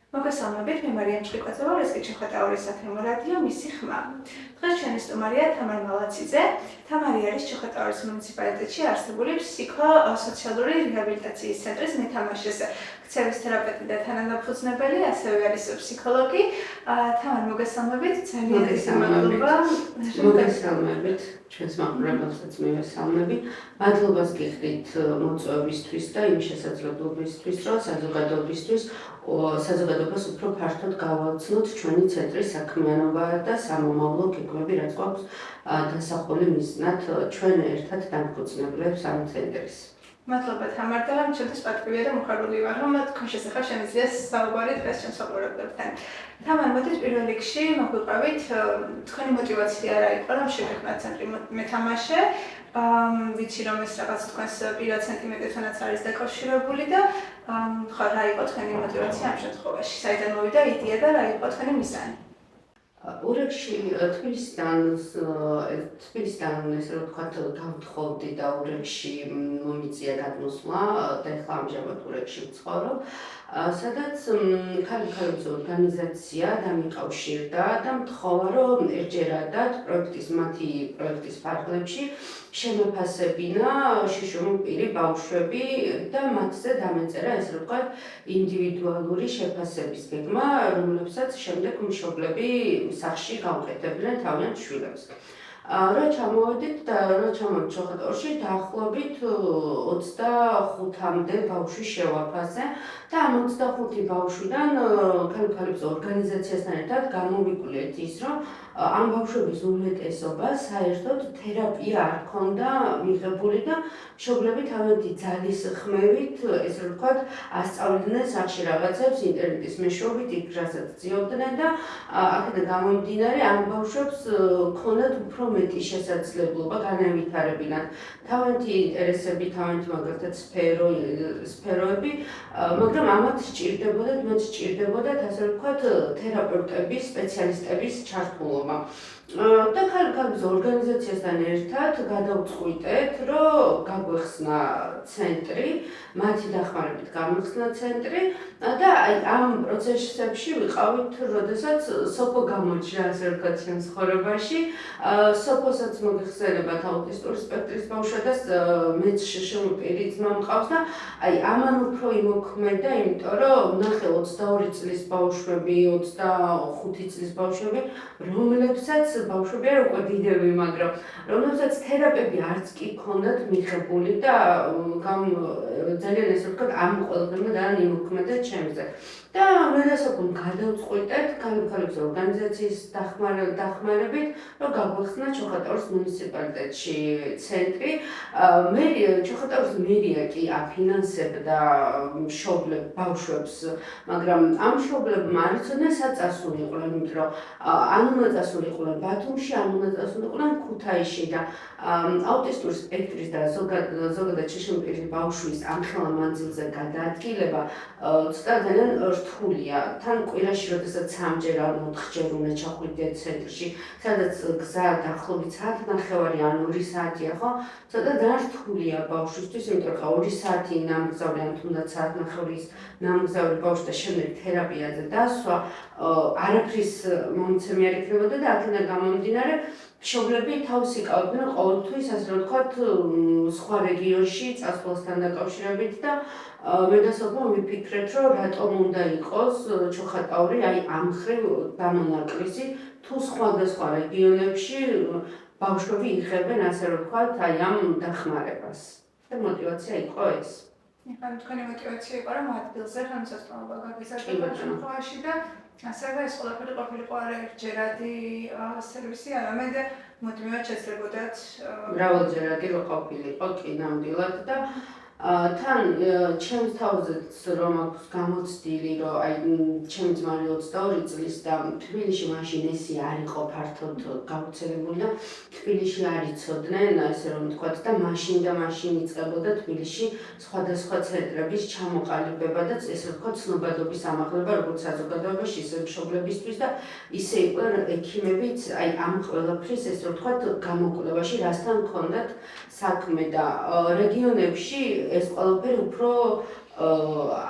მოგესალმებით, მე მარიამ ჭრიკვაძევა, რესკი ჩოხატაურის საფემო რადიო, მისი ხმა. დღეს ჩვენი სტუმარია თამარ მალაციძე. თამარი არის ჩოხატაურის მუნიციპალიტეტში არსებული ფსიქო-სოციალური რეაბილიტაციის ცენტრის მეთამაშეს ქცევის თერაპევტი და თანადამფუძნებელი, ასევე არის ფსიქოლოგი. თამარ, მოგესალმებით, ძალიან მადლობა. მოგესალმებით, ჩვენს მაყურებელსაც მივესალმები. მადლობას გიხდით მოწვევისთვის და იმ შესაძლებლობისთვის, რომ საზოგადოებას უფრო ფართოდ გავაცნოთ ჩვენი ცენტრის საქმიანობა და სამომავლო გეგმები, რაც გვაქვს დასახული მიზნად ჩვენ ერთად დამფუძნებლებს ამ ცენტრის. მადლობა თამარ და ჩემთვის პატივია და მოხარული ვარ, რომ თქვენ შესახებ შემიძლია საუბარი დღეს ჩემს მაყურებლებთან. თამარ, მოდით პირველ რიგში მოგვიყვებით, თქვენი мотивация რა იყო, რომ შეგექმნათ ცენტრი მეთამაშე. ვიცი რომ ეს რაღაც თქვენს პირველ სენტიმეტრთანაც არის დაკავშირებული და რა იყო თქვენი мотивация ამ შემთხვევაში? საიდან მოვიდა იდეა და რა იყო თქვენი მიზანი? ურეკში თბილისიდან ესე რომ ვთქვათ გავთხოვდი და ურეკში მომიწია გადმოსვლა და ახლა ამჟამად ურეკში ვცხოვრობ, სადაც ქალების ორგანიზაცია დამიკავშირდა და მთხოვა რომ ერთჯერადად მათი პროექტის ფარგლებში შემეფასებინა შიშომპირი ბავშვები და მათზე დამეწერა ესე რომ ვთქვათ ინდივიდუალური შეფასების გეგმა, რომლებსაც შემდეგ მშობლები სახში გავუკეთებდნენ თავიანთ შვილებს. რა ჩამოვედით და რა ჩამოვედით ჩოხატაურში დაახლოებით 25-მდე ბავშვი შევაფასე და ამ 25 ბავშვიდან ქალების ორგანიზაციასთან ერთად გამოვიკვლიეთ ის, რომ ამ ბავშვების უმეტესობა საერთოდ თერაპია არ ჰქონდა მიღებული და მშობლები თავიანთი ძალის ხმევით, ესე რომ ვთქვათ, ასწავლიდნენ სახში რაღაცებს ინტერნეტის მეშვეობით, იქ რასაც ძიობდნენ და აქედან გამომდინარე ამ ბავშვებს ჰქონდათ უფრო მეტი შესაძლებლობა განავითარებინათ თავიანთი ინტერესები, თავიანთი მაგალითად სფეროები, მაგრამ ამათ სჭირდებოდათ ასე ვთქვათ თერაპევტების, სპეციალისტების ჩართულობა. და ქალების ორგანიზაციასთან ერთად გადავწყვიტეთ, რომ გაგვეხსნა ცენტრი, მათი დახმარებით გამიხსნა ცენტრი და ამ პროცესებში ვიყავით, როდესაც სოფო გამოჩნდა, ასე ვთქვათ, ჩემს ცხოვრებაში. სოფოსაც მოგეხსენებათ აუტისტური სპექტრის ბავშვი და მეც შიშომპირი ძმა მყავს და ამან უფრო იმოქმედა, იმიტომ რომ ნახე 22 წლის ბავშვები, 25 წლის ბავშვები, რომლებსაც ბავშვები არ უკვე დიდები, მაგრამ რომლებსაც თერაპევტი არც კი ჰქონდათ მიღებული და ძალიან ესე ვთქვათ, ამ ყველაფერმა ძალიან იმოქმედა ჩემზე. და მედასოფლ გადავწყვიტეთ ქალების ორგანიზაციის დახმარებით, რომ გაგვეხსნა ჩოხატაურის მუნიციპალიტეტში ცენტრი. ჩოხატაურის მერია კი აფინანსებდა ბავშვებს, მაგრამ ამ მშობლებმა არ იცოდნენ სად წასულიყვნენ, იმიტომ რომ ან უნდა წასულიყვნენ ბათუმში, ან უნდა წასულიყვნენ ქუთაისში და აუტისტური სპექტრის და ზოგადად შიშომპირის ბავშვის ამხელა მანძილზე გადაადგილება ცოტა ძალიან რთულია. თან კვირაში, როდესაც 3-ჯერ ან 4-ჯერ უნდა ჩახვიდეთ ცენტრში, სადაც გზა დაახლოებით საათნახევარი ან 2 საათია, ხო? ცოტა ძალიან რთულია ბავშვისთვის, იმიტომ რომ 2 საათი ნამგზავრი ან თუნდაც საათნახევრის ნამგზავრი ბავშვი და შემდეგ თერაპიაზე დასვა არაფრის მომცემი არ იქნებოდა და აქედან გამომდინარე მშობლები თავს იკავებდნენ ყოველთვის, ასე რომ ვთქვათ, სხვა რეგიონში წასვლასთან დაკავშირებით და მედასოფლმა ვიფიქრეთ, რომ რატომ უნდა იყოს ჩოხატაური ამ მხრივ დამონაკლისი, თუ სხვადასხვა რეგიონებში ბავშვები იღებენ, ასე რომ ვთქვათ, ამ დახმარებას. და мотивация იყო ეს. თქვენი мотивация იყო, რომ ადგილზე ხელმისაწვდომობა გაგიზარდებათ შემთხვევაში და ასევე ეს ყველაფერი ყოფილიყო არა ერთჯერადი სერვისი, არამედ მუდმივად შეძლებოდათ. მრავალჯერადი რო ყოფილიყო, კი ნამდვილად და თან ჩემს თავზეც რომ აქვს გამოცდილი, რომ ჩემი ძმარი 22 წლის და თბილისში მაშინ ესი არ იყო ფართოდ გავრცელებული და თბილისში არ იცოდნენ, ასე რომ ვთქვათ და მაშინ იწყებოდა თბილისში სხვადასხვა ცენტრების ჩამოყალიბება და ესე ვთქვათ ცნობადობის ამაღლება როგორც საზოგადოებაში, ისე მშობლებისთვის და ისე იყვნენ ექიმებიც ამ ყველაფრის ესე ვთქვათ გამოკვლევაში, რასთან ჰქონდათ საქმე და რეგიონებში ეს ყველაფერი უფრო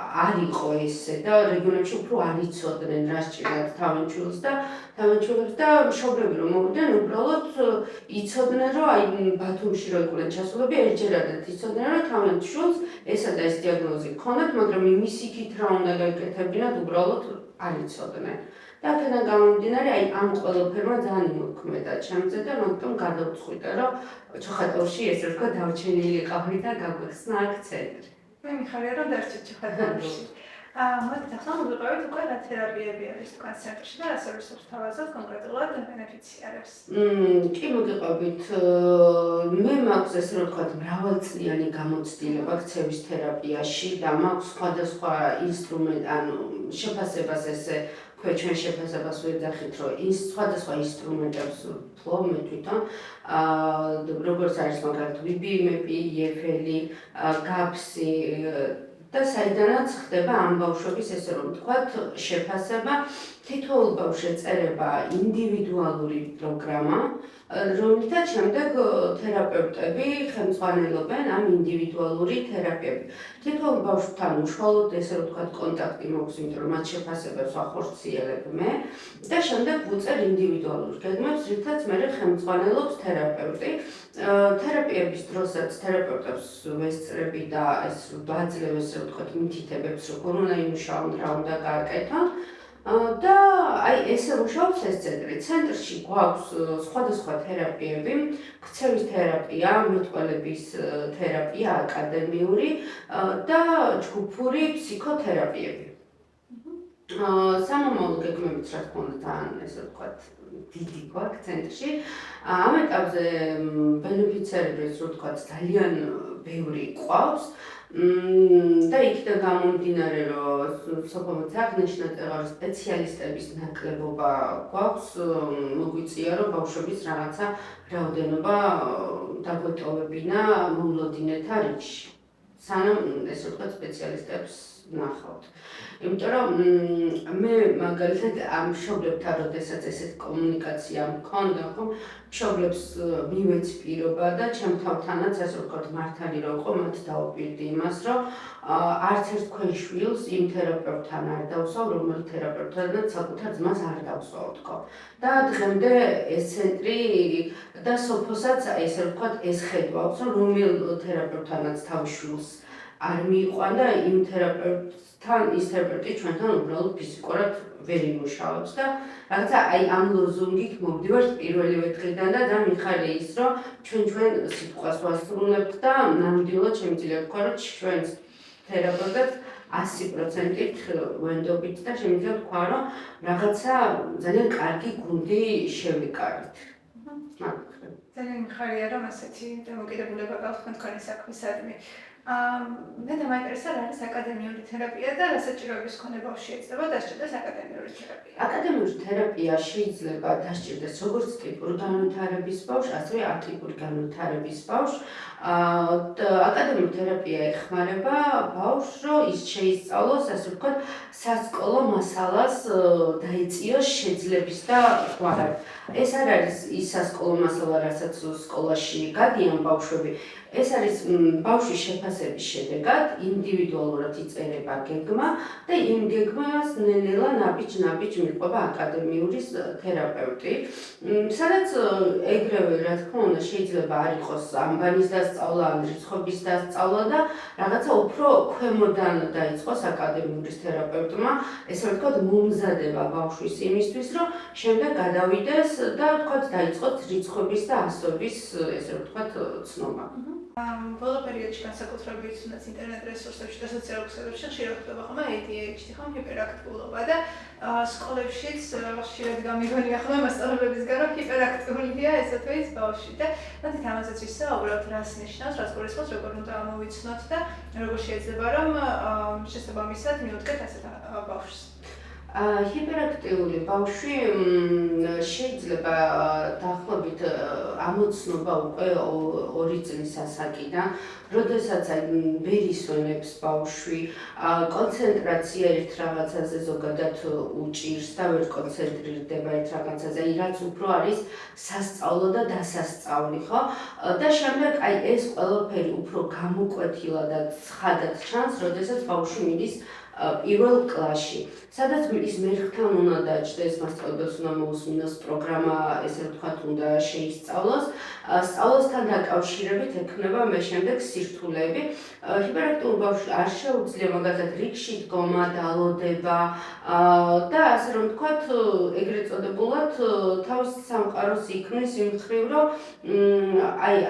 არ იყო ესე და რეგიონებში უფრო არ იცოდნენ რა სჭირდათ თავენჩულს და მშობლები რომ მოვიდნენ უბრალოდ იცოდნენ რომ აი ბათუმში რო იყვნენ ჩასულები ერთჯერადად იცოდნენ რომ თავენჩულს ესა და ეს დიაგნოზი ჰქონდათ, მაგრამ იმის იქით რა უნდა გაეკეთებინათ უბრალოდ არ იცოდნენ. და აქედან გამომდინარე, აი ამ ყველაფერმა ძალიან იმოქმედა ჩემზე და რატომ გადავწყვიტე, რომ ჩოხატაურში ესე ვთქვა დარჩენილი ყავრი და გაგვეხსნა აქ ცენტრი. მე მიხარია რომ დარჩეთ ჩოხატაურში. მოდით ახლა მოვიყავით უკვე რა თერაპიები არის თქვენ ცენტრში და რა სერვისებს თავაზობთ კონკრეტულად ბენეფიციარებს. კი მოგიყვებით, მე მაქვს ესე რომ ვთქვათ მრავალწლიანი გამოცდილება ქცევის თერაპიაში და მაქვს სხვადასხვა ინსტრუმენტი, ანუ შეფასებას ესე ჩვენ შეფასებას ვეძახით, რომ სხვადასხვა ინსტრუმენტებს ვფლობ მე თვითონ, როგორც არის მაგალითად ვიბიიმები, იეფელი, გაფსი და საიდანაც ხდება ამ ბავშვების ესე რომ ვთქვათ შეფასება, თითოეულ ბავშვს ეწერება ინდივიდუალური პროგრამა, რომლითაც შემდეგ თერაპევტები ხელმძღვანელობენ ამ ინდივიდუალური თერაპიები. თითოეულ ბავშვთან უშუალოდ ესე რომ ვთქვათ კონტაქტი მაქვს, იმიტომ რომ მათ შეფასებებს ვახორციელებ მე და შემდეგ ვუწერ ინდივიდუალურ გეგმებს, რითაც მე ხელმძღვანელობს თერაპევტი. თერაპიების დროსაც თერაპევტებს ვესწრები და ეს ვაძლევ ესე რომ ვთქვათ მითითებებს, როგორ უნდა იმუშაონ, რა უნდა გააკეთონ. და აი ესე მუშაობს ეს ცენტრი. ცენტრში გვაქვს სხვადასხვა თერაპიები, ქცევის თერაპია, მეტყველების თერაპია, აკადემიური და ჯგუფური ფსიქოთერაპიები. სამომავლო გეგმებიც რა თქმა უნდა ძალიან ესე ვთქვათ დიდი გვაქვს ცენტრში. ამ ეტაპზე ბენეფიციარები ესე ვთქვათ ძალიან ბევრი ყავს. და იქიდან გამომდინარე, რომ სოფლმეც აღნიშნა სპეციალისტების ნაკლებობა გვაქვს, მოგვიწია, რომ ბავშვების რაღაცა რაოდენობა დაგვეტოვებინა მომლოდინეთა რიგში. სანამ ესე ვთქვათ სპეციალისტებს ნახავთ. იმიტომ რომ მე მაგალითად ამ მშობლებთან როდესაც ესეთ კომუნიკაცია მქონდა, ხო, მშობლებს მივეცი პირობა და ჩემ თავთანაც ასე ვთქვათ მართალი რომ იყო, მათ დავუპირდი იმას, რომ არც ერთ თქვენ შვილს იმ თერაპევტთან არ დავსვავ, რომელი თერაპევტთანაც საკუთარ ძმას არ დავსვავ თქო. და დღემდე ეს ცენტრი და სოფოსაც ესე ვთქვათ ეს ხედვავს, რომ რომელ თერაპევტთანაც თავის შვილს არ მიიყვან და იმ თერაპევტთან ის თერაპევტი ჩვენთან უბრალოდ ფიზიკურად ვერ იმუშავებს და რაღაცა აი ამ ლოზუნგით მოვდივართ პირველივე დღიდან და მიხარია ის, რომ ჩვენ სიტყვას ვასრულებთ და ნამდვილად შემიძლია ვთქვა, რომ ჩვენ თერაპევტად 100%-ით ვენდობით და შემიძლია ვთქვა, რომ რაღაცა ძალიან კარგი გუნდი შევიკარით. ძალიან მიხარია, რომ ასეთი დამოკიდებულება გაქვთ თქვენი საქმისადმი. მე დამაინტერესა რა არის აკადემიური თერაპია და რა საჭიროების მქონე ბავშვი შეიძლება დასჭირდეს აკადემიური თერაპია. აკადემიური თერაპია შეიძლება დასჭირდეს როგორც ტიპური განვითარების ბავშვს, ასევე ატიპური განვითარების ბავშვს. აკადემიური თერაპია ეხმარება ბავშვს, რომ ის შეისწავლოს, ასე ვთქვათ, სასკოლო მასალას დაეწიოს შეძლების და ვაღარ. ეს არ არის ის სასკოლო მასალა, რასაც სკოლაში გადიან ბავშვები. ეს არის ბავშვის შეფასების შედეგად ინდივიდუალურად იწერება გეგმა და იმ გეგმას ნელ-ნელა ნაბიჯ-ნაბიჯ მიყვება აკადემიური თერაპევტი. სადაც ეგრევე რა თქმა უნდა შეიძლება არ იყოს ამბანის დასწავლა, ან რიცხობის დასწავლა და რაღაცა უფრო ქვემოდან დაიწყოს აკადემიური თერაპევტმა, ესე ვთქვათ, მომზადება ბავშვის იმისთვის, რომ შემდეგ გადავიდეს და ვთქვათ დაიწყოს რიცხობის და ასოების, ესე ვთქვათ, ცნობა. ბოლო პერიოდში განსაკუთრებით თუნდაც ინტერნეტ რესურსებში და სოციალურ ქსელებში ხშირად ხდება ხოლმე ADHD, ხო, ჰიპერაქტიულობა და სკოლებშიც ხშირად გამიგონია ხოლმე მასწავლებლებისგან, რომ ჰიპერაქტიულია ესა თუ ის ბავშვი და მოდით ამაზეც ვისაუბროთ, რას ნიშნავს, რას გულისხმობს, როგორ უნდა ამოვიცნოთ და როგორ შეიძლება რომ შესაბამისად მივუდგეთ ასეთ ბავშვს. ჰიპერაქტიული ბავშვი შეიძლება დაახლოებით ამოცნობა უკვე 2 წლის ასაკიდან, როდესაც ვერ ისვენებს ბავშვი, კონცენტრაცია ერთ რაღაცაზე ზოგადად უჭირს და ვერ კონცენტრირდება ერთ რაღაცაზე, რაც უფრო არის სასწავლო და დასასწავლი, ხო? და შემდეგ ეს ყველაფერი უფრო გამოკვეთილად და ცხადად ჩანს, როდესაც ბავშვი მიდის პირველ კლასში. სადაც ის მერხთან უნდა დაჭდეს, მასწავლებელს უნდა მოусმინოს პროგრამა, ესე ვთქვათ, უნდა შეისწავლოს. სწავლასთან დაკავშირებით ექნება მე შემდეგ სირთულეები. ჰიპერაქტიულ ბავშვს არ შეუძლია მაგალითად რიგში დგომა, დალოდება და ასე რომ ვთქვათ, ეგრეთ წოდებულად თავის სამყაროს იქმნის იმ მხრივ, რომ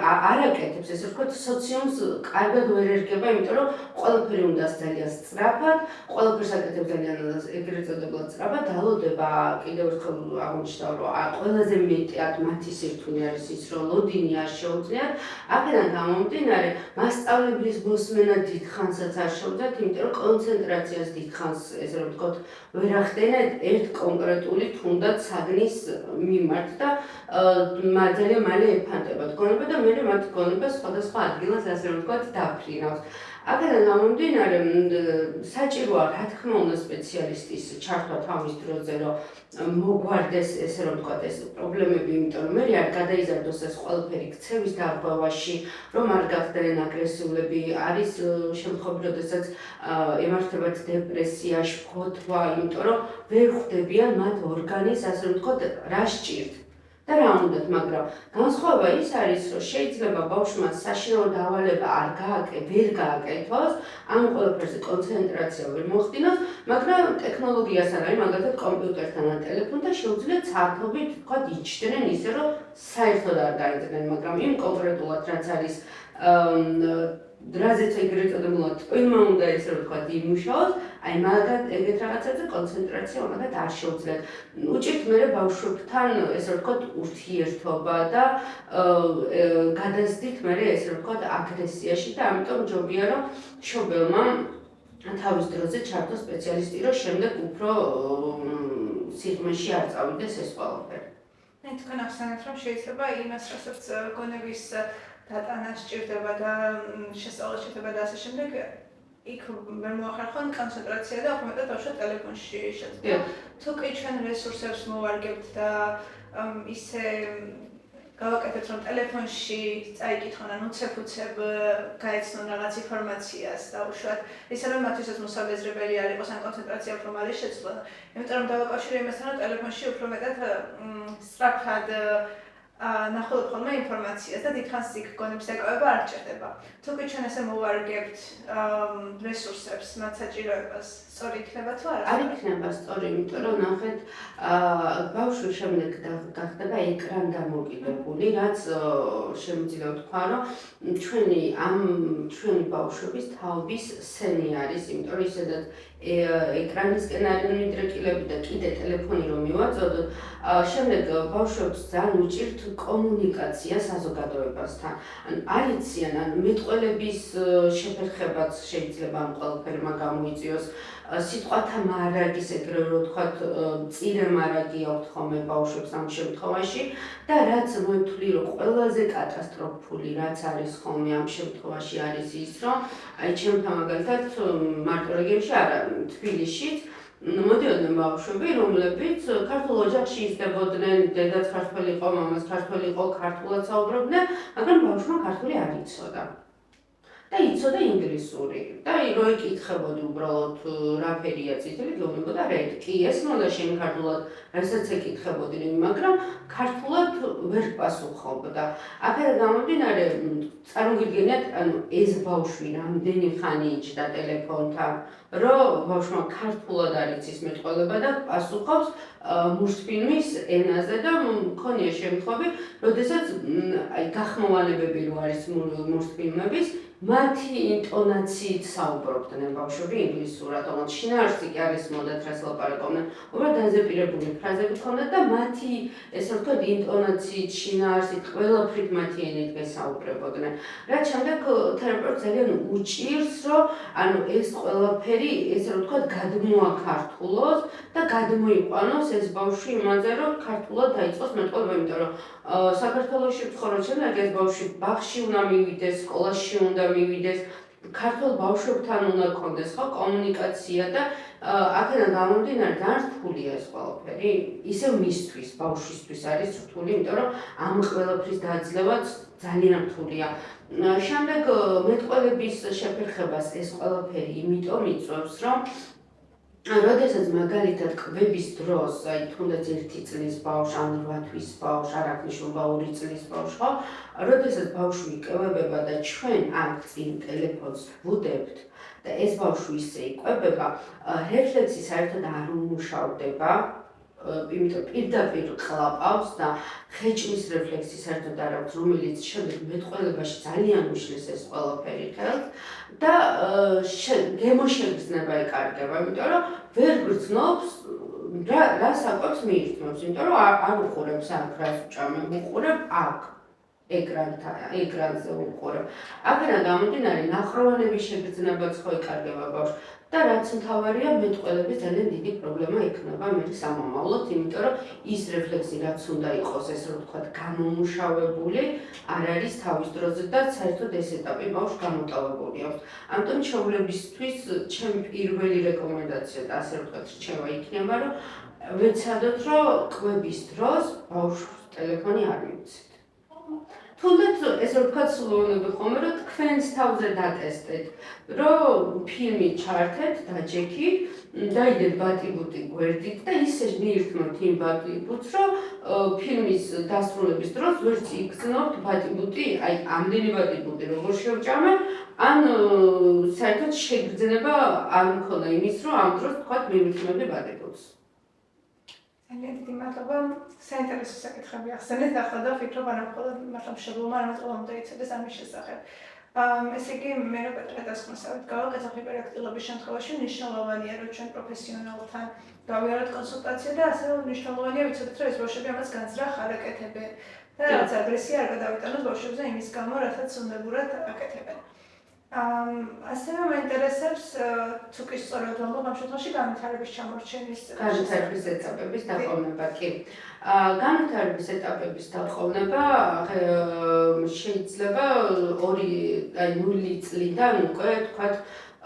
არ აკეთებს, ესე ვთქვათ, სოციუმს კარგად ვერ ერგება, იმიტომ რომ ყველაფერი უნდა ძალიან სწრაფად, ყველაფერს აკეთებს ძალიან ეგრეთ წოდებულად სწრაფად, დალოდება კიდევ ერთხელ აღმოჩნდა, რომ ყველაზე მეტად მათი სირთულე არის ის, რომ ლოდინი არ შეუძლიათ. აქედან გამომდინარე, მასწავლებლის მოსმენა დიდხანსაც არ შეუძლიათ, იმიტომ რომ კონცენტრაციას დიდხანს, ესე რომ ვთქვათ, ვერ ახდენენ ერთ კონკრეტული თუნდაც საგნის მიმართ და ძალიან მალე ეფანტება დგონება და მე მათ დგონება სხვადასხვა ადგილას, ასე რომ ვთქვათ, დაფრინავს. აქედან გამომდინარე, საჭიროა რა თქმა უნდა სპეციალისტის ჩართვა თავის დროზე, რომ მოგვარდეს, ესე რომ ვთქვათ, ეს პრობლემები, იმიტომ რომ მე არ გადაიზარდოს ეს ყველაფერი ქცევის დარღვევაში, რომ არ გახდნენ აგრესიულები, არის შემთხვევები, როდესაც ემართებათ დეპრესია, შფოთვა, იმიტომ რომ ვერ ხვდებიან მათ ორგანიზმს, ასე რომ ვთქვათ, რა სჭირთ. და რა უნდათ, მაგრამ განსხვავება ის არის, რომ შეიძლება ბავშვმა საშინაო დავალება ვერ გააკეთოს, ამ ყველაფერზე კონცენტრაცია ვერ მოხდინოს, მაგრამ ტექნოლოგიას არ არის, მაგალითად კომპიუტერთან ან ტელეფონთან შეუძლიათ საათობით, ვთქვათ, იჩდნენ ისე, რომ საერთოდ არ გაიძნენ, მაგრამ იმ კონკრეტულად რაც არის რაზეც ეგრეთ წოდებულად ტვინმა უნდა ესე რომ ვთქვათ იმუშაოს, აი მაგათ ეგეთ რაღაცებზე კონცენტრაცია მაგათ არ შეუძლიათ. უჭირთ მე ბავშვებთან ესე რომ ვთქვათ ურთიერთობა და გადაზდით მე ესე რომ ვთქვათ აგრესიაში და ამიტომ ჯობია რომ მშობელმა თავის დროზე ჩართოს სპეციალისტი, რომ შემდეგ უფრო სიღრმეში არ წავიდეს ეს ყველაფერი. თქვენ ახსენეთ, რომ შეიძლება იმას, რასაც გონების დატანა სჭირდება და შესწავლა სჭირდება და ასე შემდეგ, იქ ვერ მოახერხონ კონცენტრაცია და უფრო მეტად ბავშვი ტელეფონში შეძლო. თუ კი ჩვენ რესურსებს მოვარგებთ და ისე გავაკეთებთ, რომ ტელეფონში წაიკითხონ ან უცებ-უცებ გაეცნონ რაღაც ინფორმაციას და უშუალოდ ისე რომ მათთვისაც მოსაბეზრებელი არ იყოს ან კონცენტრაცია უფრო მალე შეძლო. იმიტომ რომ დავაკავშირე იმასთან, რომ ტელეფონში უფრო მეტად სწრაფად ნახულობ ხოლმე ინფორმაციას და დიდხანს იქ გონების დაკავება არ ჭირდება. თუ კი ჩვენ ესე მოვარგებთ რესურსებს, მათ საჭიროებას, სწორი იქნება თუ არა? არ იქნება სწორი, იმიტომ რომ ნახეთ, ბავშვი შემდეგ გახდება ეკრან დამოკიდებული, რაც შემიძლია ვთქვა, რომ ჩვენი ბავშვების თაობის სენი არის, იმიტომ რომ ისედაც ეკრანისკენ არიან მიდრეკილები და კიდე ტელეფონი რომ მივაწოდოთ, შემდეგ ბავშვებს ძალიან უჭირთ კომუნიკაცია საზოგადოებასთან. არ იციან, ან მეტყველების შეფერხებაც შეიძლება ამ ყველაფერმა გამოიწვიოს. სიტყვათა მარაგის ეგრევე რომ ვთქვათ, მწირე მარაგი აქვთ ხოლმე ბავშვებს ამ შემთხვევაში და რაც მოვთვლი, რომ ყველაზე კატასტროფული რაც არის ხოლმე ამ შემთხვევაში არის ის, რომ აი ჩემთან მაგალითად მარტო რეგიონში არა, თბილისშიც მოდიოდნენ ბავშვები, რომლებიც ქართულ ოჯახში იზრდებოდნენ, დედაც ქართველი იყო, მამაც ქართველი იყო, ქართულად საუბრობდნენ, მაგრამ ბავშვმა ქართული არ იცოდა. და იცოდა ინგლისური და რო იკითხებოდი უბრალოდ რა ფერია წითელი, გეუბნებოდა რედ, კი ესმოდა შენ ქართულად, რასაც ეკითხებოდი, მაგრამ ქართულად ვერ პასუხობდა. აქედან გამომდინარე, წარმოგიდგენიათ, ანუ ეს ბავშვი რამდენი ხანი იჯდა ტელეფონთან, რომ ბავშვმა ქართულად არ იცის მეტყველება და პასუხობს მუსლიმის ენაზე და მქონია შემთხვევები, როდესაც აი გახმოვანებები რო არის მუსლიმების მათი ინტონაციით საუბრობდნენ ბავშვები ინგლისურად, თუმცა შინაარსი კი არის მოდათ რას ლაპარაკობდნენ, უბრალოდ დაზეპირებული ფრაზები ჰქონდათ და მათი, ესე ვთქვათ, ინტონაციით, შინაარსით, ყველაფრით მათი ენით გესაუბრებოდნენ. რაც შემდეგ თერაპევტს ძალიან უჭირს, რომ ანუ ეს ყველაფერი, ესე ვთქვათ, გადმოაქართულოს და გადმოიყვანოს ეს ბავშვი იმაზე, რომ ქართულად დაიწყოს მეტყველება, იმიტომ რომ საქართველოში ვცხოვრობ, შემდეგ ეს ბავშვი ბაღში უნდა მივიდეს, სკოლაში უნდა მივიდეს, ქართულ ბავშვებთან უნდა კონდეს ხო კომუნიკაცია და აქედან გამომდინარე ძალიან რთულია ეს ყველაფერი. ისევ მისთვის, ბავშვისთვის არის რთული, იმიტომ რომ ამ ყველაფრის დაძლევაც ძალიან რთულია. შემდეგ მეტყველების შეფერხებას ეს ყველაფერი იმიტომ იწვევს, რომ როდესაც მაგალითად კვების დროს, აი თუნდაც 1 წლის ბავშვს, ან 8 თვის ბავშვს, არ აქვს მნიშვნელობა 2 წლის ბავშვს, ხო? როდესაც ბავშვი იკვებება და ჩვენ აქ წინ ტელეფონს ვუდებთ და ეს ბავშვი ისე იკვებება, რეფლექსი საერთოდ არ უმუშავდება, იმიტომ პირდაპირ ყლაპავს და ხეჭმის რეფლექსი საერთოდ არ აქვს, რომელიც შემდეგ მეტყველებაში ძალიან უშლის ეს ყველაფერი ხელს და გემოშეგრძნება ეკარგება, იმიტომ რომ ვერ გრძნობს რა საკვებს მიირთმევს, იმიტომ რომ არ უყურებს აქ რას უჭამენ, უყურებ აქ ეკრანზე უყურებ. აქედან გამომდინარე ნახროვანების შეგრძნებაც ხო ეკარგება ბავშვს და რაც მთავარია მეტყველების ძალიან დიდი პრობლემა იქნება მე სამომავლოდ, იმიტომ რომ ის რეფლექსი რაც უნდა იყოს, ესე რომ ვთქვათ, გამომუშავებული, არ არის თავის დროზე და საერთოდ ეს ეტაპი ბავშვს გამოტოვებული აქვს. ამიტომ ჩვეულებისთვის ჩემი პირველი რეკომენდაცია და ასე ვთქვათ, რჩევა იქნება, რომ ვეცადოთ, რომ კვების დროს ბავშვს ტელეფონი არ მივცეთ. თუნდაც ესე ვთქვათ, სულოვნები ხოლმე, რომ თქვენს თავზე დატესტეთ, რომ ფილმი ჩართეთ, დაჯექით, დაიდეთ ბატიბუტი გვერდით და ისე მიირთმოთ იმ ბატიბუტს, რომ ფილმის დასრულების დროს ვერც იგრძნობთ ბატიბუტი, აი ამდენი ბატიბუტი როგორ შევჭამე, ან საერთოდ შეგრძნება არ მქონდა იმის, რომ ამ დროს თქვათ მივირთმევდი ბატიბუტს. ძალიან დიდი მადლობა. საინტერესო საკითხები ახსენეთ, ახლა და ვფიქრობ, არა მხოლოდ მართლა მშობლმა, არამედ ყველამ უნდა იცოდეს ამის შესახებ. ესე იგი, მე რო პეტრე დასკვნისავით გავა კეთილდღეობის შემთხვევაში მნიშვნელოვანია, რომ ჩვენ პროფესიონალთან გავიაროთ კონსულტაცია და ასევე მნიშვნელოვანია ვიცოდეთ, რომ ეს ბავშვები ამას განზრახ არ აკეთებენ და რაღაც აგრესია არ გადავიტანოთ ბავშვებზე იმის გამო, რასაც უნებურად აკეთებენ. ასევე მაინტერესებს თუ კი სწორად ვამბობ ამ შემთხვევაში განვითარების ჩამორჩენის განვითარების ეტაპების დაყოვნება კი. განვითარების ეტაპების დაყოვნება შეიძლება 0 წლიდან უკვე თქვათ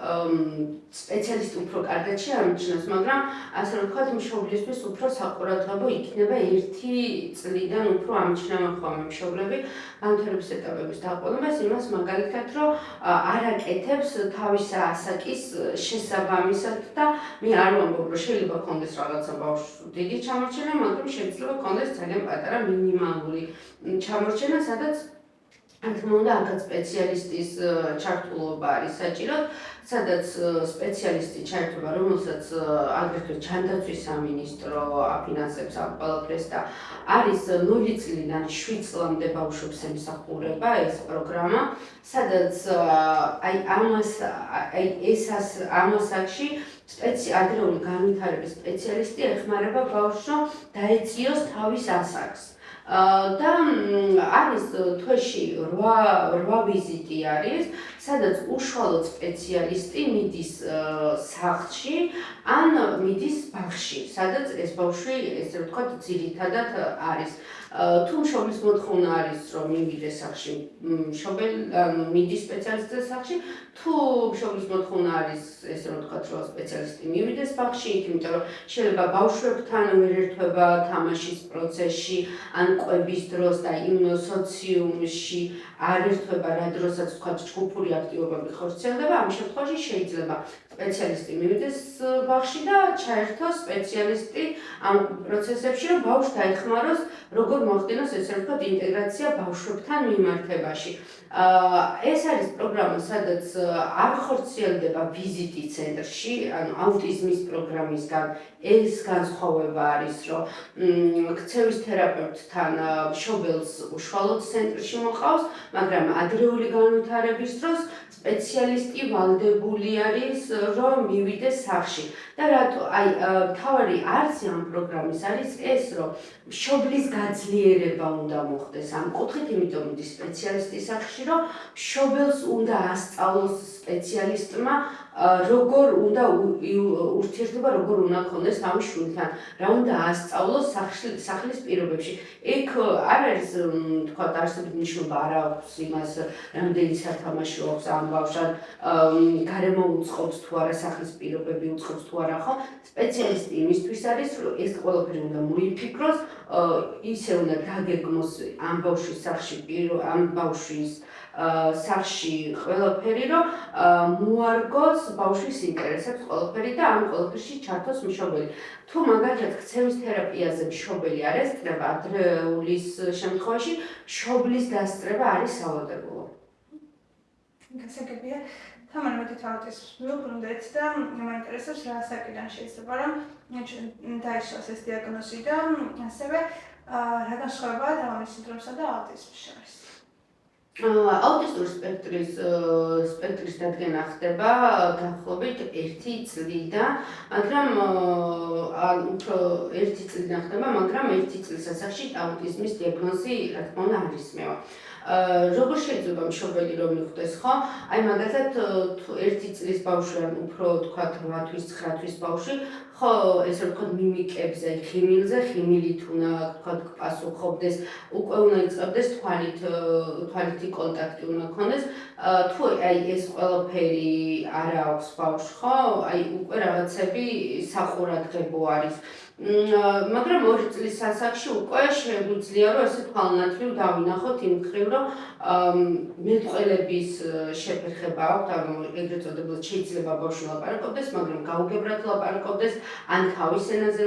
სპეციალისტი უფრო კარგად შეამჩნევს, მაგრამ ასე რომ ვთქვათ, მშობლისთვის უფრო საყურადღებო იქნება 1 წლიდან უფრო ამჩნევენ ხოლმე მშობლები განვითარების ეტაპების დაყოლებას, იმას მაგალითად, რომ არ აკეთებს თავის ასაკის შესაბამისად და მე არ ვამბობ, რომ შეიძლება კონდეს რაღაცა ბავშვს დიდი ჩამორჩენა, მაგრამ შეიძლება კონდეს ძალიან პატარა მინიმალური ჩამორჩენა, სადაც რა თქმა უნდა, აქაც სპეციალისტის ჩართულობა არის საჭირო, სადაც სპეციალისტი ჩართულობა, რომელსაც აგრეთვე ჯანდაცვის სამინისტრო აფინანსებს ამ ყველაფერს და არის 0 წლიდან 7 წლამდე ბავშვებს ემსახურება ეს პროგრამა, სადაც ამ ასაკში ადრეული განვითარების სპეციალისტი ეხმარება ბავშვს, რომ დაეციოს თავის ასაკს. და არის თვეში 8 ვიზიტი არის, სადაც უშუალოდ სპეციალისტი მიდის სახლში ან მიდის ბაღში, სადაც ეს ბავშვი, ესე ვთქვათ, ძირითადად არის. თუ მშობლის მოთხოვნა არის, რომ მივიდეს სახლში, მშობელი მიდის სპეციალისტის სახლში, თუ მშობლის მოთხოვნა არის, ესე ვთქვათ, რომ სპეციალისტი მივიდეს ბაღში, იმიტომ რომ შეიძლება ბავშვებთან ვერ ერთვება თამაშის პროცესში, ან კვების დროს და იმ სოციუმში არ ერთვება რა დროსაც ვთქვათ, ჯგუფური აქტივობები ხორციელდება, ამ შემთხვევაში შეიძლება სპეციალისტი მივიდეს ბაღში და ჩაერთოს სპეციალისტი ამ პროცესებში, რომ ბავშვს დაეხმაროს, როგორ მოხდინოს ესე ვთქვათ, ინტეგრაცია ბავშვებთან მიმართებაში. ეს არის პროგრამა, სადაც არ ხორციელდება ვიზიტი ცენტრში, ანუ აუტიზმის პროგრამისგან ეს განსხვავება არის, რომ ქცევის თერაპევტთან მშობელს უშუალოდ ცენტრში მოყავს, მაგრამ ადრეული განვითარების დროს სპეციალისტი ვალდებული არის, რომ მივიდეს სახლში. და რატო მთავარი არცი ამ პროგრამის არის ეს, რომ მშობლის გაძლიერება უნდა მოხდეს ამ კუთხით, იმიტომ მიდის სპეციალისტი სახლში, რომ მშობელს უნდა ასწავლოს სპეციალისტმა, როგორ უნდა ურთიერთობა, როგორ უნდა ქონდეს თავის შვილთან, რა უნდა ასწავლოს სახლის პირობებში. იქ არ არის, თქვათ, არსებით მნიშვნელობა არ აქვს იმას, რამდენი სათამაშო აქვს ამ ბავშვს, გარემო უწყობს თუ არა, სახლის პირობები უწყობს თუ არა, ხო? სპეციალისტი იმისთვის არის, რომ ეს ყველაფერი უნდა მოიფიქროს, ისე უნდა დაგეგმოს ამ ბავშვის სახლში, ამ ბავშვის სახში ყველაფერი, რომ მოარგოს ბავშვის ინტერესებს ყველაფერი და ამ ყველაფერში ჩართოს მშობელი. თუ მაგალითად ქცევის თერაპიაზე მშობელი არ ესწრება ადრეულის შემთხვევაში, მშობლის დასწრება არის სავალდებულო. გასაგებია. თამარ მოდით აუტიზმს მივუბრუნდეთ და მაინტერესებს რა საკიდან შეიძლება რომ დაიშალოს ეს დიაგნოზი და ასევე რა განსხვავებაა დაუნის სინდრომსა და აუტიზმის შორის. აუტისტური სპექტრის დადგენა ხდება დაახლოებით 1 წლიდან, მაგრამ უფრო 1 წლიდან ხდება, მაგრამ 1 წლის ასაკში აუტიზმის დიაგნოზი რა თქმა უნდა არ ისმევა. როგორ შეიძლება მშობელი რომ მიხვდეს, ხო? აი მაგალითად თუ 1 წლის ბავშვი ან უფრო თქვა 8 თვის 9 თვის ბავშვი, ხო, ესე ვთქვათ მიმიკებზე, ხიმილზე, ხიმილით უნდა თქვა პასუხობდეს, უკვე უნდა იწყებდეს თვალითი კონტაქტი უნდა ქონდეს. თუ აი ეს ყველაფერი არ აქვს ბავშვს, ხო? აი უკვე რაღაცები საყურადღებო არის. მაგრამ 2 წლის ასაკში უკვე შეგვიძლია რომ ესე თვალნათლივ დავინახოთ იმ მხრივ რომ მეტყველების შეფერხება აქვს, ანუ ეგრეთ წოდებულ შეიძლება ბავშვი ლაპარაკობდეს, მაგრამ გაუგებრად ლაპარაკობდეს, ან თავის ენაზე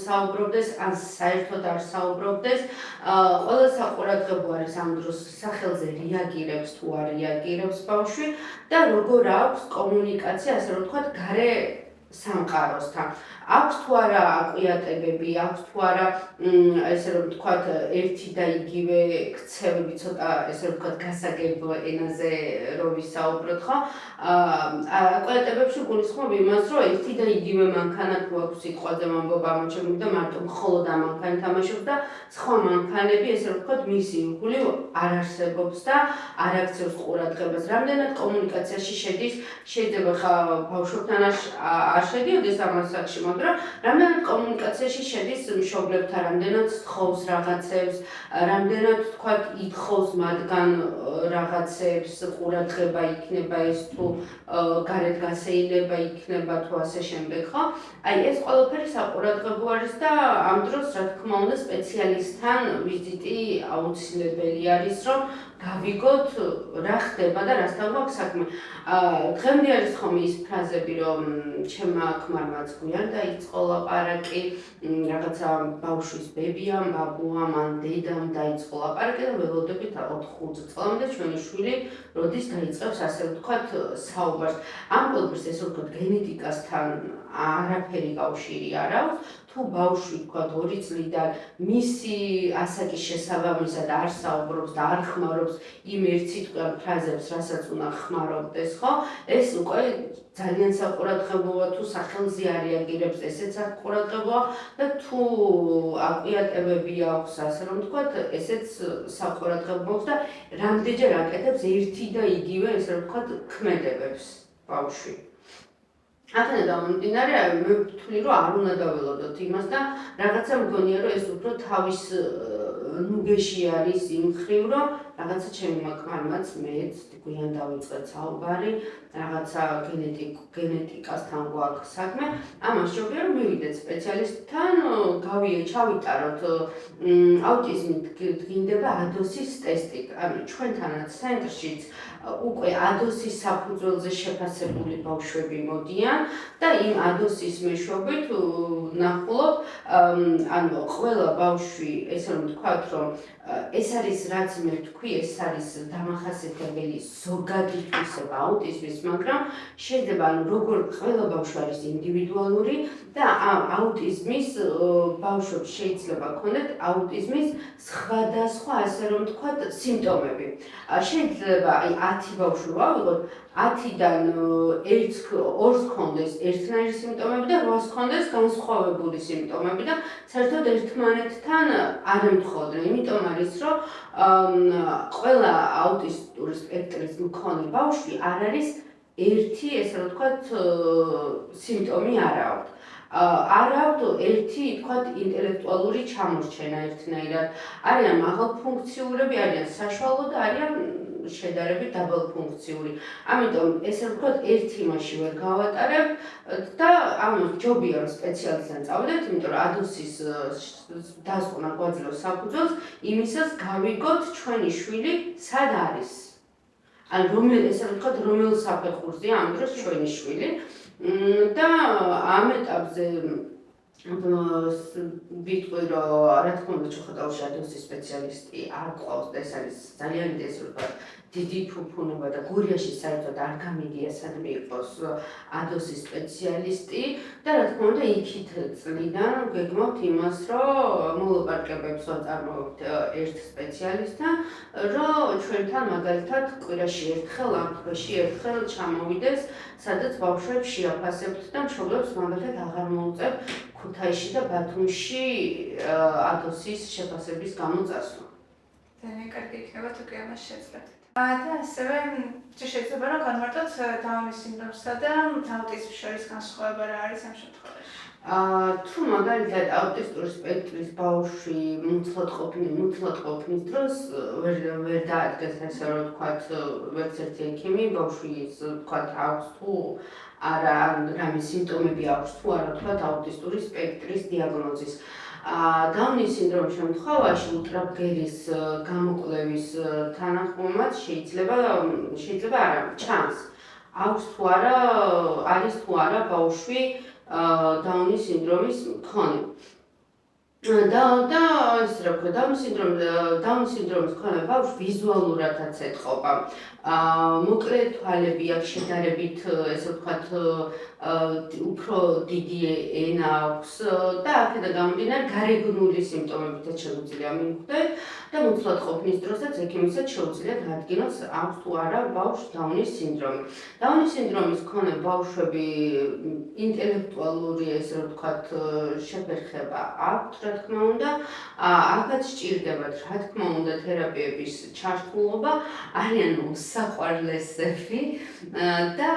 საუბრობდეს, ან საერთოდ არ საუბრობდეს. ყველა საყურადღებო არის ამ დროს სახელზე რეაგირებს თუ არ რეაგირებს ბავშვი და როგორ აქვს კომუნიკაცია, ასე რომ ვთქვათ, გარე სამყაროსთან. აქვს თუ არა აკვიატებები, აქვს თუ არა ესე რომ ვთქვათ ერთი და იგივე ქცევები ცოტა ესე რომ ვთქვათ გასაგებ ენაზე რომ ვისაუბროთ, ხო? აკვიატებებში გულისხმობ იმას, რომ ერთი და იგივე მანქანა თუ აქვს სიტყვაზე ვამბობ ამოჩემული და მარტო მხოლოდ ამ მანქანით თამაშობს და სხვა მანქანები ესე რომ ვთქვათ მისი ირგვლივ არ არსებობს და არ აქცევს ყურადღებას. რამდენად კომუნიკაციაში შედის, შეიძლება ხა ბავშვებთან არ შედიოდეს ამ ასაკში, მაგრამ რამდენად კომუნიკაციაში შედის მშობლებთან, რამდენად სთხოვს რაღაცებს, რამდენად თქვათ ითხოვს მათგან რაღაცებს, ყურადღება იქნება ეს თუ გარეთ გასეილება იქნება თუ ასე შემდეგ, ხო? აი ეს ყველაფერი საყურადღებო არის და ამ დროს რა თქმა უნდა სპეციალისტთან ვიზიტი აუცილებელი არის, რომ გავიგოთ რა ხდება და რასთან გვაქვს საქმე. დღემდე არის ხომ ის ფრაზები, რომ ჩემმა ქმარმაც გვიან დაიწყო ლაპარაკი, რაღაცა ბავშვის ბებიამ, ბაბუამ ან დედამ დაიწყო ლაპარაკი და ველოდებით 4-5 წლამდე ჩვენი შვილი როდის დაიწყებს ასე ვთქვათ საუბარს. ამ ყველაფერს ესე ვთქვათ გენეტიკასთან არაფერი კავშირი არ აქვს. თუ ბავშვი თქვათ 2 წლიდან მისი ასაკის შესაბამისად არ საუბრობს და არ ხმარობს იმ ერთ სიტყვიან ფრაზებს, რასაც უნდა ხმარობდეს, ხო? ეს უკვე ძალიან საყურადღებოა, თუ სახელზე არ რეაგირებს, ესეც საყურადღებოა და თუ აკვიატებები აქვს, ასე რომ ვთქვათ, ესეც საყურადღებოა და რამდენჯერ აკეთებს ერთი და იგივე, ესე რომ ვთქვათ, ქმედებებს ბავშვი. აქედან გამომდინარე, მე ვთვლი, რომ არ უნდა დაველოდოთ იმას და რაღაცა მგონია, რომ ეს უფრო თავის ნუგეში არის იმ მხრივ, რომ რაღაცა ჩემმა ქმარმაც მეც გვიან დავიწყეთ საუბარი, რაღაცა გენეტიკასთან გვაქვს საქმე. ამას შეგვიძლია რომ მივიდეთ სპეციალისტთან, ჩავიტაროთ აუტიზმით გინდება ADOS-ის ტესტი. ანუ ჩვენთანაც ცენტრშიც უკვე ADOS-ის საფუძველზე შეფასებული ბავშვები მოდიან და იმ ADOS-ის მეშვეობით ნახულობ, ანუ ყველა ბავშვი, ესე რომ ვთქვათ, რომ ეს არის რაც მე ვთქვი, ეს არის დამახასიათებელი ზოგადი თვისება აუტიზმის, მაგრამ შეიძლება ანუ როგორ ყველა ბავშვი არის ინდივიდუალური და აუტიზმის ბავშვებს შეიძლება ქონდეთ აუტიზმის სხვადასხვა, ასე რომ ვთქვათ, სიმპტომები. შეიძლება აი 10 ბავშვი ვავიღოთ, 10-დან 2-ს ქონდეს ერთნაირი სიმპტომები და 8-ს ქონდეს განსხვავებული სიმპტომები და საერთოდ ერთმანეთთან არ ემთხვეოდნენ. იმიტომ არის, რომ ყველა აუტისტური სპექტრის მქონე ბავშვი არ არის ერთი, ესე რომ ვთქვათ, სიმპტომი არ აქვს. არ აქვს ერთი, თქვათ, ინტელექტუალური ჩამორჩენა ერთნაირად. არიან მაღალფუნქციურები, არიან საშუალო და არიან შედარებით დაბალფუნქციური. ამიტომ ესე ვთქვათ, ერთ იმაში ვერ გავატარებ და ამას ჯობია რომ სპეციალისტთან წავიდეთ, იმიტომ რომ ADOS-ის დასკვნა გვაძლევს საფუძველს იმისას გავიგოთ ჩვენი შვილი სად არის. ან ესე ვთქვათ, რომელ საფეხურზეა ამ დროს ჩვენი შვილი და ამ ეტაპზე ვიტყვი, რომ რა თქმა უნდა ჩოხატაუში ადოსის სპეციალისტი არ ყავს და ეს არის ძალიან ესე ვთქვათ დიდი ფუფუნება და გურიაში საერთოდ არ გამიგია სადმე იყოს ადოსის სპეციალისტი და რა თქმა უნდა იქით წლიდან გეგმავთ იმას, რომ მოლაპარაკებებს ვაწარმოებთ ერთ სპეციალისტთან, რომ ჩვენთან მაგალითად კვირაში ერთხელ, ამ თვეში ერთხელ ჩამოვიდეს, სადაც ბავშვებს შეაფასებთ და მშობლებს მაგალითად აღარ მოუწევთ ქუთაისში და ბათუმში ადოსის შეფასების გამო წასვლა. ძალიან კარგი იქნება თუ კი ამას შეძლეთ. და ასევე შეიძლება რომ განვარტოთ დაუნის სინდრომსა და აუტიზმის შორის განსხვავება რა არის ამ შემთხვევაში? თუ მაგალითად აუტისტური სპექტრის ბავშვი მუცლად ყოფნის დროს ვერ დაადგეს ესე რომ ვთქვათ ვერც ერთი ექიმი ბავშვის ვთქვათ აქვს თუ არა რამე სიმპტომები აქვს თუ არა ვთქვათ აუტისტური სპექტრის დიაგნოზის. დაუნის სინდრომის შემთხვევაში ულტრაბგერის გამოკვლევის თანახმად შეიძლება არა ჩანს აქვს თუ არა არის თუ არა ბავშვი დაუნის სინდრომის მქონე. და ეს რა ქვია დაუნის სინდრომის მქონე ბავშვი ვიზუალურადაც ეთყობა. მოკლე თვალები აქვს შედარებით ესე ვთქვათ უფრო დიდი ენა აქვს და აქედან გამომდინარე გარეგნული სიმპტომებითაც შეუძლია მიხვდეთ და მუცლად ყოფნის დროსაც ექიმისაც შეუძლია დაადგინოს აქვს თუ არა ბავშვს დაუნის სინდრომი. დაუნის სინდრომის მქონე ბავშვები ინტელექტუალური ესე ვთქვათ შეფერხება აქვთ რა თქმა უნდა, აქაც სჭირდებათ რა თქმა უნდა თერაპიების ჩართულობა, არიან უსაყვარლესები და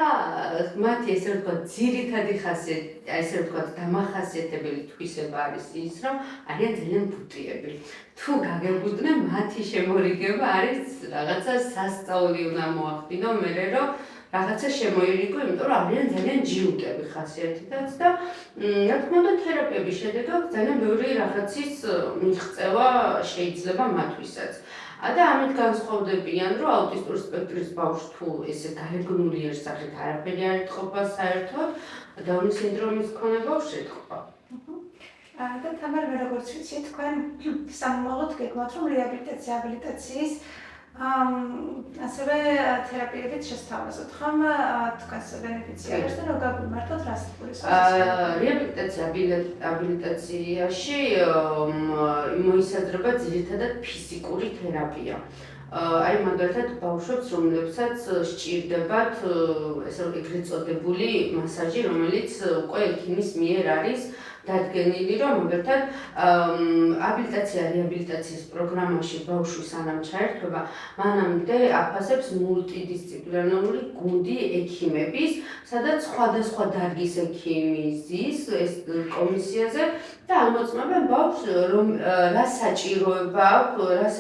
მათი ესე ვთქვათ ძირითადი ხასიათი, ესე ვთქვათ დამახასიათებელი თვისება არის ის, რომ არიან ძალიან ბუტიები. თუ გაგებუდნენ, მათი შემორიგება არის რაღაცა სასწაული უნდა მოახდინო მერე რომ რაღაცა შემოირიგო, იმიტომ რომ არიან ძალიან ჯიუტები ხასიათითაც და რა თქმა უნდა თერაპიების შედეგად ძალიან ბევრი რაღაცის მიღწევა შეიძლება მათთვისაც. და ამით განსხვავდებიან, რომ აუტისტური სპექტრის ბავშვს თუ ესე გარეგნული სახით არაფერი არ ეთყობა საერთოდ, დაუნის სინდრომის მქონე ბავშვს ეთყობა. და თამარ მე როგორც ვიცი, თქვენ სამომავლოდ გეგმავთ, რომ რეაბილიტაცია, აბილიტაციის ასევე თერაპიებით შესთავაზოთ, ხომ თქვენს ბენეფიციარებს და რომ გაგვიმართოთ რას რეაბილიტაცია, აბილიტაციაში მოისაზრება ძირითადად ფიზიკური თერაპია. აი მაგალითად ბავშვებს, რომლებსაც სჭირდებათ ესე ეგრეთ წოდებული მასაჟი, რომელიც უკვე ექიმის მიერ არის დადგენილი, რომ მაგალითად აბილიტაცია-რეაბილიტაციის პროგრამაში ბავშვი სანამ ჩაერთვება, მანამდე აფასებს მულტიდისციპლინარული გუნდი ექიმების, სადაც სხვადასხვა დარგის ექიმი ზის ეს კომისიაზე და ამოწმებენ ბავშვს, რომ რა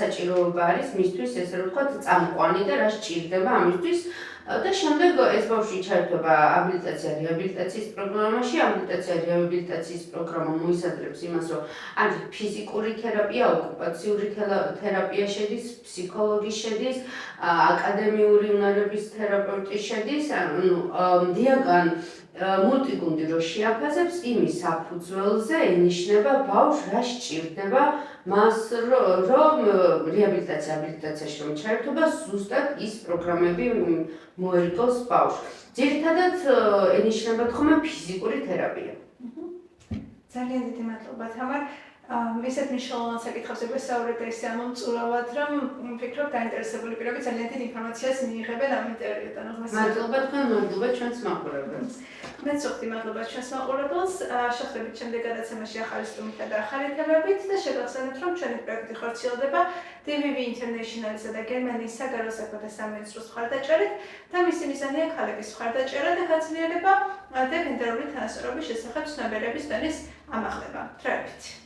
საჭიროება არის მისთვის, ესე რომ ვთქვათ, წამყვანი და რა სჭირდება ამისთვის. და შემდეგ ეს ბავშვი ჩაერთვება აბილიტაცია-რეაბილიტაციის პროგრამაში. აბილიტაცია-რეაბილიტაციის პროგრამა მოისაზრებს იმას, რომ არის ფიზიკური თერაპია, ოკუპაციური თერაპია შედის, ფსიქოლოგი შედის, აკადემიური უნარების თერაპევტი შედის, დიაგან მულტიგუნდი რო შეაფასებს, იმის საფუძველზე ენიშნება ბავშვს რა სჭირდება მას რომ რეაბილიტაცია, აბილიტაციაში რომ ჩაერთვება, ზუსტად ის პროგრამები მოერგოს ბავშვს. ძირითადად ენიშნება თქმა ფიზიკური თერაპია. ძალიან დიდი მადლობა თამარ. ისეთ მნიშვნელოვან საკითხებზე ვესაუბრეთ და ისე ამომწურავად, რომ ვფიქრობ დაინტერესებული პირები ძალიან დიდ ინფორმაციას მიიღებენ ამ ინტერვიუდან. მადლობა თქვენ, მადლობა ჩვენს მაყურებელს. მეც ვუხდი მადლობა ჩვენს მაყურებელს. შევხვდებით შემდეგ გადაცემაში ახალი სტუმრითა და ახალი თემებით და შეგახსენებთ, რომ ჩვენი პროექტი ხორციელდება DVV International-ისა და გერმანიის საგარეო საქმეთა სამინისტროს მხარდაჭერით და მისი მიზანია ქალების მხარდაჭერა და გაძლიერება და გენდერული თანასწორობის შესახებ ცნობიერების დონის ამაღლება. დროებით.